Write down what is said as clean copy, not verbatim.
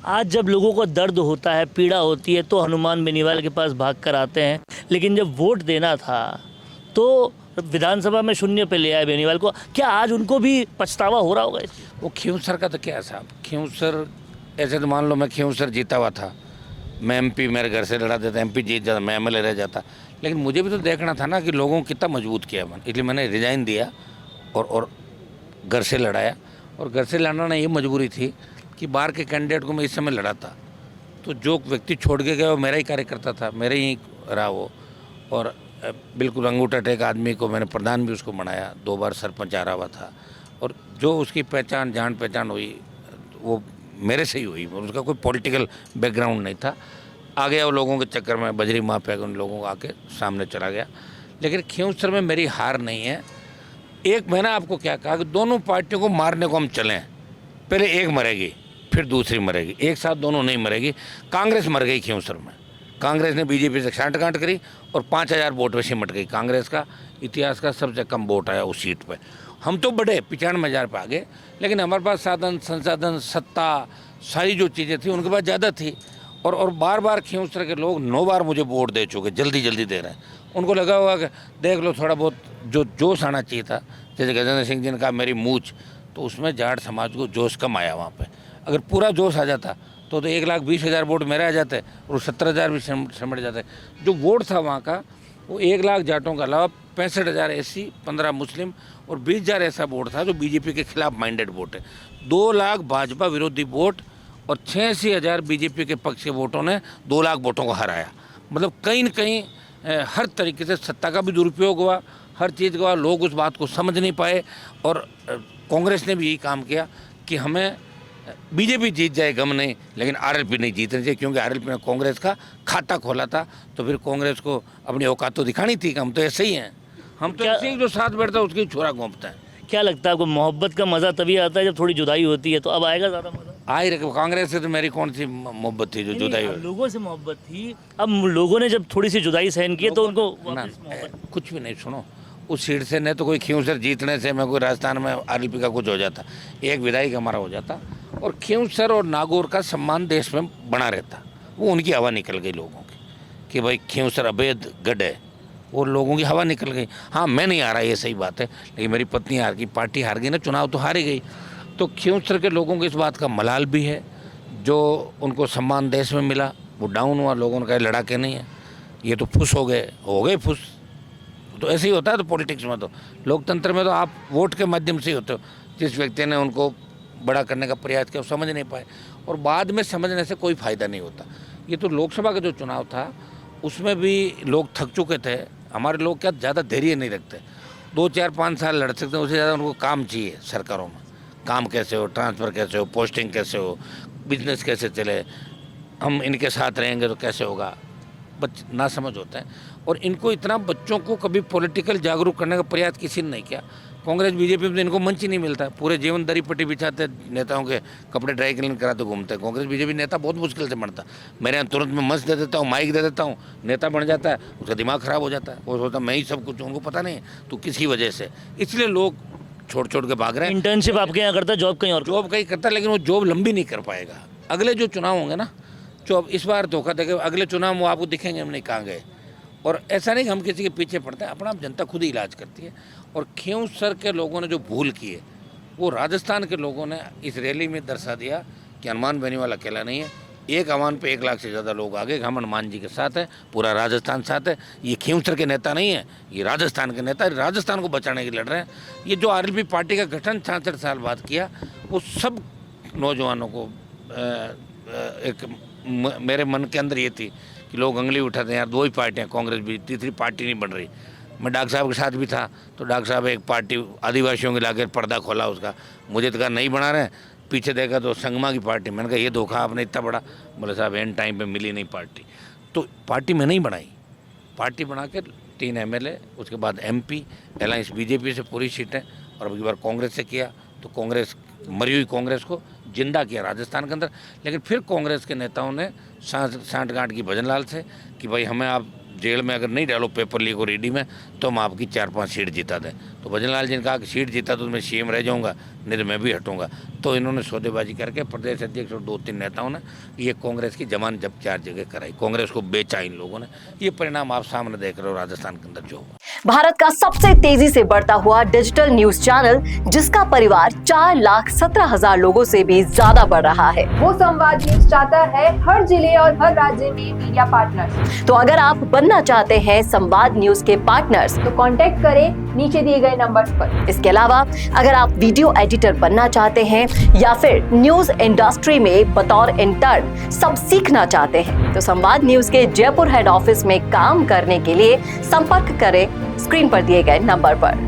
आज जब लोगों को दर्द होता है, पीड़ा होती है, तो हनुमान बेनीवाल के पास भाग कर आते हैं, लेकिन जब वोट देना था तो विधानसभा में शून्य पे ले आए बेनीवाल को। क्या आज उनको भी पछतावा हो रहा होगा इस चीज़? वो खींवसर का तो क्या है साहब, खींवसर ऐसे तो मान लो मैं खींवसर जीता हुआ था, मैं एमपी मेरे घर से लड़ा देता, एमपी जीत जाता, मैं एमएलए रह जाता, लेकिन मुझे भी तो देखना था ना कि लोगों को कितना मजबूत किया मैंने, इसलिए मैंने रिजाइन दिया और घर से लड़ाया। और घर से लड़ना ये मजबूरी थी कि बाहर के कैंडिडेट को मैं इस समय लड़ा था, तो जो व्यक्ति छोड़ के गया वो मेरा ही कार्यकर्ता था, मेरे ही रहा वो। और बिल्कुल अंगूठा टेक आदमी को मैंने प्रधान भी उसको बनाया, 2 बार सरपंच आ रहा हुआ था, और जो उसकी पहचान जान पहचान हुई वो मेरे से ही हुई, उसका कोई पॉलिटिकल बैकग्राउंड नहीं था। आ गया वो लोगों के चक्कर में, बजरी माफिया के उन लोगों को आके सामने चला गया। लेकिन खींवसर में मेरी हार नहीं है। एक मैंने आपको क्या कहा कि दोनों पार्टियों को मारने को हम चलें, पहले एक मरेगी फिर दूसरी मरेगी, एक साथ दोनों नहीं मरेगी। कांग्रेस मर गई खींवसर में, कांग्रेस ने बीजेपी से साठगांठ करी और 5000 वोट में सिमट गई। कांग्रेस का इतिहास का सबसे कम वोट आया उस सीट पे। हम तो बढ़े 95,000 पे आ गए, लेकिन हमारे पास साधन संसाधन सत्ता सारी जो चीज़ें थी उनके पास ज़्यादा थी। और बार बार खींवसर के लोग 9 बार मुझे वोट दे चुके, जल्दी जल्दी दे रहे हैं। उनको लगा होगा कि देख लो थोड़ा बहुत जो जोश आना चाहिए था, जैसे गजेंद्र सिंह जी ने कहा मेरी मूछ, तो उसमें जाट समाज को जोश कम आया वहाँ पे। अगर पूरा जोश आ जाता तो 1,20,000 वोट मेरे आ जाते और 17,000 भी सिमट जाते। जो वोट था वहाँ का वो 1 लाख जाटों के अलावा 65,000 एससी, 15 मुस्लिम और 20,000 ऐसा वोट था जो बीजेपी के खिलाफ माइंडेड वोट है। 2 लाख भाजपा विरोधी वोट और 86,000 बीजेपी के पक्ष के वोटों ने 2 लाख वोटों को हराया। मतलब कहीं न कहीं हर तरीके से सत्ता का भी दुरुपयोग हुआ, हर चीज़ का लोग उस बात को समझ नहीं पाए। और कांग्रेस ने भी यही काम किया कि हमें बीजेपी जीत जाए गम नहीं, लेकिन आरएलपी नहीं जीतनी चाहिए, क्योंकि आरएलपी ने कांग्रेस का खाता खोला था। तो फिर कांग्रेस को अपनी औकात तो दिखानी थी कि हम तो ऐसे ही हैं, हम तो ऐसे ही जो साथ बैठता है उसकी छोरा घोंपता है। क्या लगता है आपको, मोहब्बत का मज़ा तभी आता है जब थोड़ी जुदाई होती है, तो अब आएगा ज़्यादा मज़ा? आ ही रखे, कांग्रेस से तो मेरी कौन सी मोहब्बत थी जो जुदाई नहीं, हुई? लोगों से मोहब्बत थी, अब लोगों ने जब थोड़ी सी जुदाई सहन की है तो उनको ना वापस मोहब्बत। कुछ भी नहीं, सुनो, उस सीट से नहीं तो कोई खींवसर जीतने से मैं कोई राजस्थान में आरएलपी का कुछ हो जाता, एक विधायक हमारा हो जाता, और खींवसर और नागौर का सम्मान देश में बना रहता। वो उनकी हवा निकल गई लोगों की कि भाई खींवसर अवैध गढ़ है, और लोगों की हवा निकल गई। हाँ, मैं नहीं आ रहा, ये सही बात है, लेकिन मेरी पत्नी हार गई, पार्टी हार गई ना, चुनाव तो हार ही गई। तो खींवसर के लोगों को इस बात का मलाल भी है, जो उनको सम्मान देश में मिला वो डाउन हुआ, लोगों ने कहा लड़ा के नहीं है, ये तो फुस हो गए फुस। तो ऐसे ही होता है, तो पॉलिटिक्स में तो, लोकतंत्र में तो आप वोट के माध्यम से ही होते हो। जिस व्यक्ति ने उनको बड़ा करने का प्रयास किया वो समझ नहीं पाए, और बाद में समझने से कोई फ़ायदा नहीं होता। ये तो लोकसभा का जो चुनाव था उसमें भी लोग थक चुके थे। हमारे लोग क्या ज़्यादा धैर्य नहीं रखते, 2, 4, 5 साल लड़ सकते हैं, उससे ज़्यादा उनको काम चाहिए। सरकारों में काम कैसे हो, ट्रांसफ़र कैसे हो, पोस्टिंग कैसे हो, बिजनेस कैसे चले, हम इनके साथ रहेंगे तो कैसे होगा, बच्चे ना समझ होते हैं। और इनको इतना बच्चों को कभी पॉलिटिकल जागरूक करने का प्रयास किसी ने नहीं किया। कांग्रेस बीजेपी में तो इनको मंच ही नहीं मिलता, पूरे जीवन दरी पट्टी बिछाते, नेताओं के कपड़े ड्राई क्लीन कराते घूमते हैं। कांग्रेस बीजेपी नेता बहुत मुश्किल से बनता, मेरे यहाँ तुरंत मैं मंच दे देता हूँ, माइक दे देता हूँ, नेता बन जाता है, उसका दिमाग ख़राब हो जाता है, वो सोचता मैं ही सब कुछ, उनको पता नहीं तो किसी वजह से, इसलिए लोग छोड़ छोड़ के भाग रहे हैं। इंटर्नशिप आपके यहाँ करता है, जॉब कहीं और? जॉब कहीं करता है, लेकिन वो जॉब लंबी नहीं कर पाएगा। अगले जो चुनाव होंगे ना, जो अब इस बार धोखा देगा, अगले चुनाव में वो आपको दिखेंगे हम नहीं कहाँ गए। और ऐसा नहीं कि हम किसी के पीछे पड़ते हैं, अपना जनता खुद ही इलाज करती है। और खींवसर के लोगों ने जो भूल की है वो राजस्थान के लोगों ने इस रैली में दर्शा दिया कि हनुमान बेनीवाल अकेला नहीं है। एक आह्वान पे 1 लाख से ज़्यादा लोग आ गए, हम हनुमान जी के साथ हैं, पूरा राजस्थान साथ है। ये खींवसर के नेता नहीं है, ये राजस्थान के नेता, राजस्थान को बचाने के लिए लड़ रहे हैं। ये जो आरएलपी पार्टी का गठन 66 साल बाद किया, वो सब नौजवानों को एक मेरे मन के अंदर ये थी कि लोग उंगली उठाते हैं, यार 2 ही पार्टियाँ, कांग्रेस भी, तीसरी पार्टी नहीं बन रही। मैं डॉक्टर साहब के साथ भी था, तो डॉक्टर साहब एक पार्टी आदिवासियों के लाकर पर्दा खोला उसका, मुझे तो कहा नहीं बना रहे, पीछे देखा तो संगमा की पार्टी। मैंने कहा ये धोखा आपने इतना बड़ा, बोले साहब एंड टाइम पे मिली नहीं पार्टी। तो पार्टी में नहीं बनाई, पार्टी बना के 3 एमएलए, उसके बाद एमपी, अलायंस बीजेपी से पूरी सीटें, और अब की बार कांग्रेस से किया। तो कांग्रेस, मरी हुई कांग्रेस को जिंदा किया राजस्थान के अंदर। लेकिन फिर कांग्रेस के नेताओं ने सांठगांठ की भजनलाल से कि भाई हमें आप जेल में अगर नहीं डालो पेपर लीक और ईडी में तो हम आपकी 4-5 सीट जिता दें। तो भजन लाल जी ने कहा कि सीट जीता तो मैं सीएम रह जाऊंगा, नहीं तो मैं भी हटूंगा। तो इन्होंने सौदेबाजी करके प्रदेश अध्यक्ष और 2-3 नेताओं ने ये कांग्रेस की जमानत जब 4 जगह कराई, कांग्रेस को बेचा इन लोगों ने। ये परिणाम आप सामने देख रहे हो राजस्थान के अंदर जो हुआ। भारत का सबसे तेजी से बढ़ता हुआ डिजिटल न्यूज चैनल, जिसका परिवार 4,17,000 लोगों से भी ज्यादा बढ़ रहा है, वो संवाद न्यूज चाहता है हर जिले और हर राज्य में मीडिया पार्टनर्स। तो अगर आप बनना चाहते हैं संवाद न्यूज के पार्टनर्स, तो कांटेक्ट करें नीचे दिए गए नंबर्स पर। इसके अलावा अगर आप वीडियो एडिटर बनना चाहते हैं या फिर न्यूज इंडस्ट्री में बतौर इंटर्न सब सीखना चाहते हैं, तो संवाद न्यूज के जयपुर हेड ऑफिस में काम करने के लिए संपर्क करें स्क्रीन पर दिए गए नंबर पर।